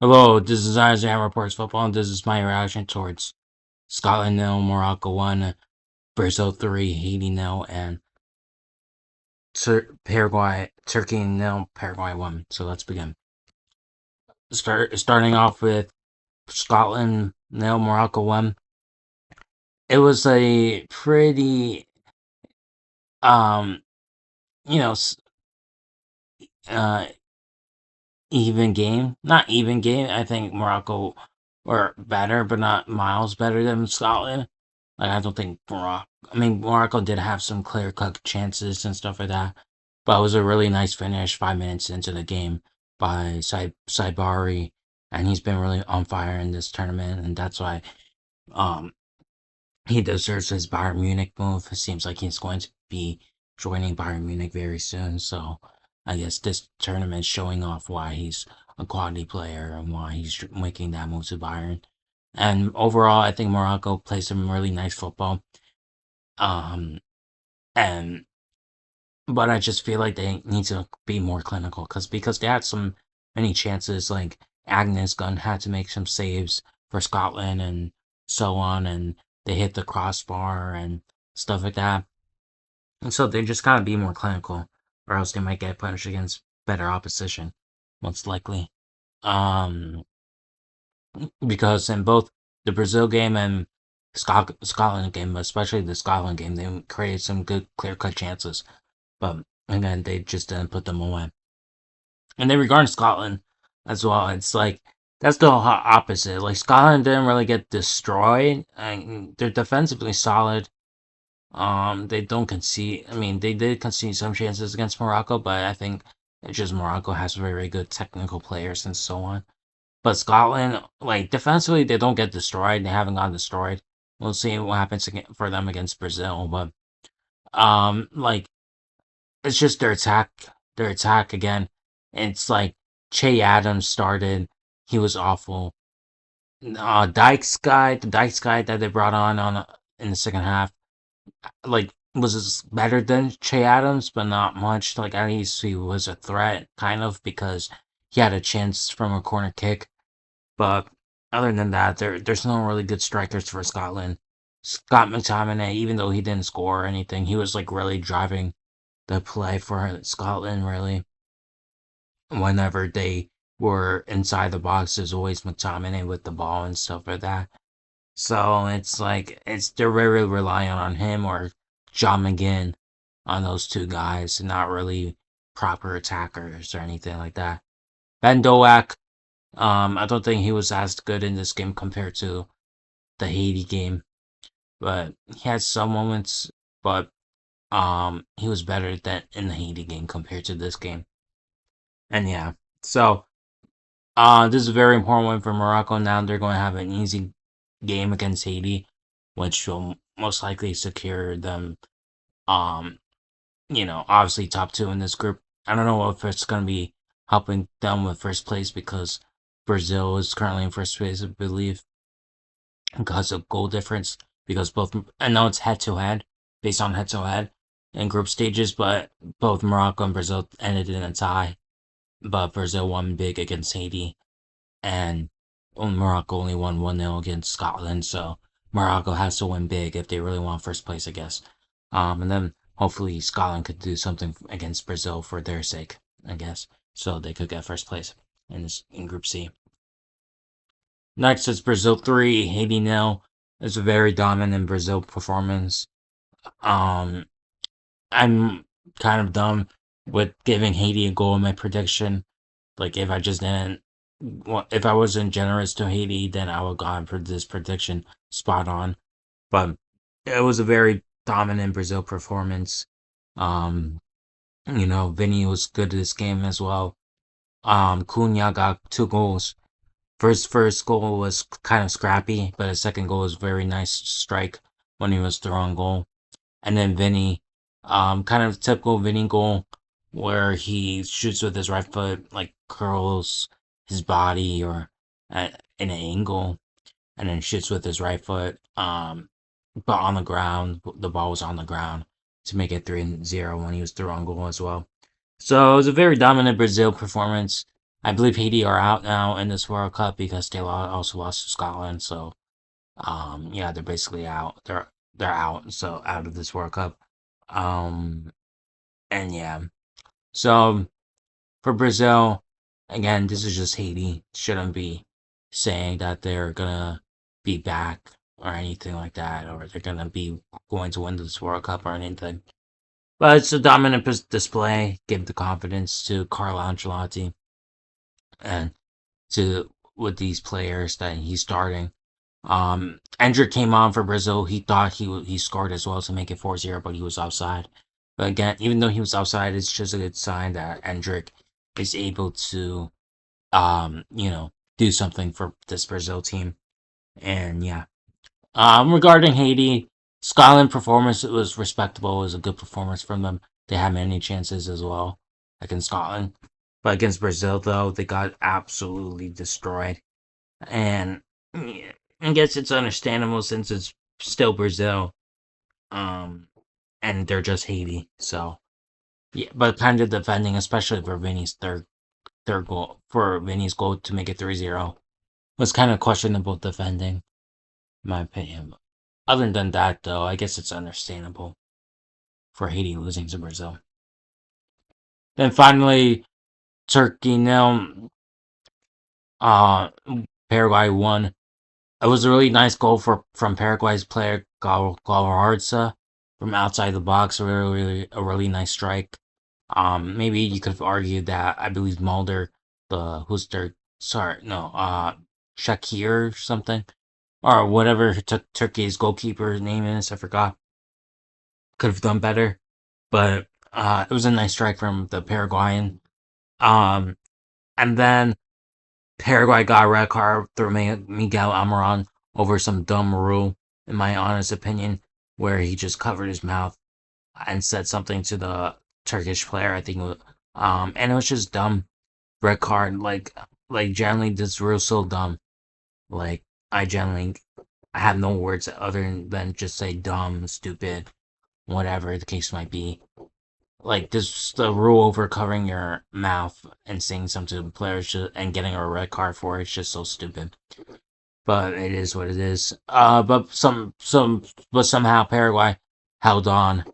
Hello, this is Isaiah Reports Football, and this is my reaction towards Scotland nil, Morocco 1, Brazil 3, Haiti nil, and Paraguay, Turkey nil, Paraguay 1. So let's begin. Starting off with Scotland nil, Morocco 1. It was a pretty, um, you know, uh, even game. Not even game. I think Morocco were better, but not miles better than Scotland. Like, I don't think Morocco. I mean, Morocco did have some clear cut chances and stuff like that, but it was a really nice finish 5 minutes into the game by Saibari, and he's been really on fire in this tournament, and that's why um he deserves his Bayern Munich move. It seems like he's going to be joining Bayern Munich very soon, so I guess this tournament's showing off why he's a quality player and why he's making that move to Bayern. And overall, I think Morocco plays some really nice football. Um, and but I just feel like they need to be more clinical because they had some many chances. Like Agnes Gunn had to make some saves for Scotland and so on, and they hit the crossbar and stuff like that. And so they just gotta be more clinical, or else they might get punished against better opposition, most likely. Um, because in both the Brazil game and Scotland game, but especially the Scotland game, they created some good clear cut chances, but again, they just didn't put them away. And then regarding Scotland as well, it's like that's the opposite. Like Scotland didn't really get destroyed, and they're defensively solid. They don't concede. I mean, they did concede some chances against Morocco, but I think it's just Morocco has very good technical players and so on. But Scotland, like defensively, they don't get destroyed. They haven't gotten destroyed. We'll see what happens for them against Brazil. But like it's just their attack. Their attack again. It's like Che Adams started. He was awful. The Dykes guy that they brought on in the second half, like was better than Che Adams, but not much. Like at least he was a threat, kind of, because he had a chance from a corner kick. But other than that, there's no really good strikers for Scotland. Scott McTominay, even though he didn't score or anything, he was like really driving the play for Scotland. Really, whenever they were inside the box, there's always McTominay with the ball and stuff like that. So it's like they're very reliant on him or John McGinn, on those two guys, and not really proper attackers or anything like that. Ben Doak, I don't think he was as good in this game compared to the Haiti game, but he had some moments, but he was better than in the Haiti game compared to this game. And yeah, so this is a very important one for Morocco. Now they're going to have an easy game against Haiti, which will most likely secure them. Um, obviously top two in this group. I don't know if it's going to be helping them with first place because Brazil is currently in first place, I believe, because of goal difference. Because both, I know it's head to head, based on head to head in group stages, but both Morocco and Brazil ended in a tie. But Brazil won big against Haiti, and Morocco only won 1-0 against Scotland, so Morocco has to win big if they really want first place, I guess. And then hopefully Scotland could do something against Brazil for their sake, I guess, so they could get first place in Group C. Next is Brazil 3, Haiti nil. It's a very dominant Brazil performance. Um, I'm kind of dumb with giving Haiti a goal in my prediction. Like if I just didn't, if I wasn't generous to Haiti, then I would go on for this prediction spot on. But it was a very dominant Brazil performance. Um, Vinny was good this game as well. Cunha got 2 goals. First goal was kind of scrappy, but his second goal was very nice strike when he was throwing goal. And then Vinny, kind of typical Vinny goal where he shoots with his right foot, like curls his body or at in an angle, and then shoots with his right foot. But on the ground, the ball was on the ground to make it 3-0 when he was throwing goal as well. So it was a very dominant Brazil performance. I believe Haiti are out now in this World Cup because they also lost to Scotland. So yeah, they're basically out. They're out. So out of this World Cup. Um, and yeah, so for Brazil, again, this is just Haiti. Shouldn't be saying that they're gonna be back or anything like that, or they're gonna be going to win this World Cup or anything. But it's a dominant display. Give the confidence to Carlo Ancelotti and to with these players that he's starting. Endrick came on for Brazil. He thought he scored as well to make it 4-0, but he was offside. But again, even though he was offside, it's just a good sign that Endrick is able to, do something for this Brazil team. And yeah, regarding Haiti, Scotland performance, it was respectable. It was a good performance from them. They had many chances as well against Scotland, but against Brazil though, they got absolutely destroyed. And yeah, I guess it's understandable since it's still Brazil, um, and they're just Haiti. So yeah, but kind of defending, especially for Vinny's third goal for Vinny's goal to make it 3-0 was kind of questionable defending, in my opinion. Other than that, though, I guess it's understandable for Haiti losing to Brazil. Then finally, Turkey nil, uh, Paraguay won. It was a really nice goal from Paraguay's player Galarza from outside the box. A really nice strike. Maybe you could have argued that I believe Mulder, who's their sorry no Shakir or something or whatever Turkey's goalkeeper's name is, I forgot. Could have done better, but it was a nice strike from the Paraguayan. Um, and then Paraguay got a red card through Miguel Almiron over some dumb rule, in my honest opinion, where he just covered his mouth and said something to the Turkish player. I think it was, and it was just dumb. Red card, like generally this rule so dumb. Like I generally I have no words other than just say dumb, stupid, whatever the case might be. Like this, the rule over covering your mouth and saying something to the players and getting a red card for it's just so stupid. But it is what it is. But somehow Paraguay held on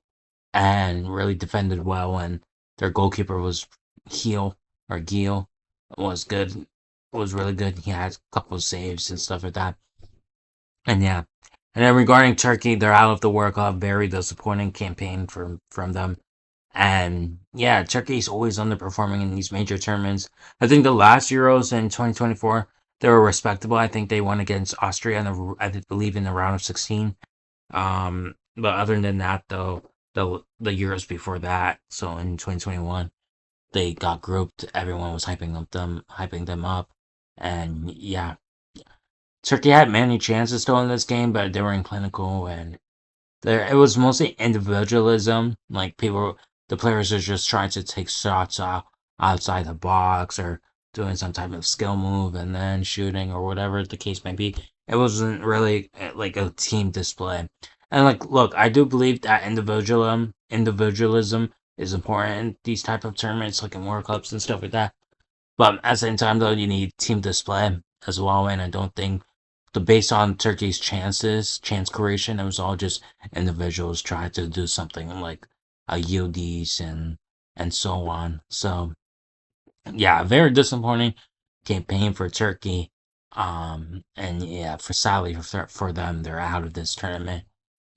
and really defended well, and their goalkeeper was Heel or Gil was good, was really good. He had a couple of saves and stuff like that. And yeah, and then regarding Turkey, they're out of the World Cup. Very disappointing campaign from them. And yeah, Turkey's always underperforming in these major tournaments. I think the last Euros in 2024, they were respectable. I think they won against Austria, I believe, in the round of 16. But other than that, though, the Euros before that, so in 2021, they got grouped. Everyone was hyping them up, and yeah, Turkey had many chances still in this game, but they were in clinical and there it was mostly individualism. Like the players are just trying to take shots outside the box or doing some type of skill move and then shooting or whatever the case may be. It wasn't really like a team display. And like, look, I do believe that individualism is important in these type of tournaments, like in World Cups and stuff like that. But at the same time, though, you need team display as well. And I don't think based on Turkey's chance creation, it was all just individuals trying to do something like UDs and so on. So yeah, very disappointing campaign for Turkey. And yeah, sadly for them, they're out of this tournament.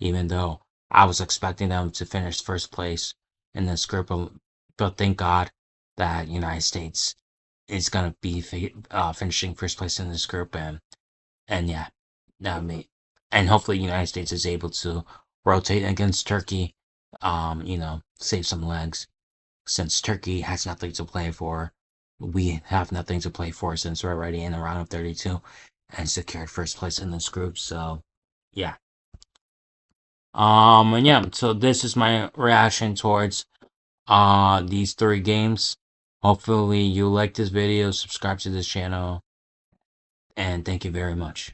Even though I was expecting them to finish first place in this group, but thank God that United States is gonna be finishing first place in this group, and yeah, that may, and hopefully United States is able to rotate against Turkey, save some legs since Turkey has nothing to play for. We have nothing to play for since we're already in the round of 32 and secured first place in this group. So, yeah. And yeah, so this is my reaction towards these three games. Hopefully you like this video, subscribe to this channel, and thank you very much.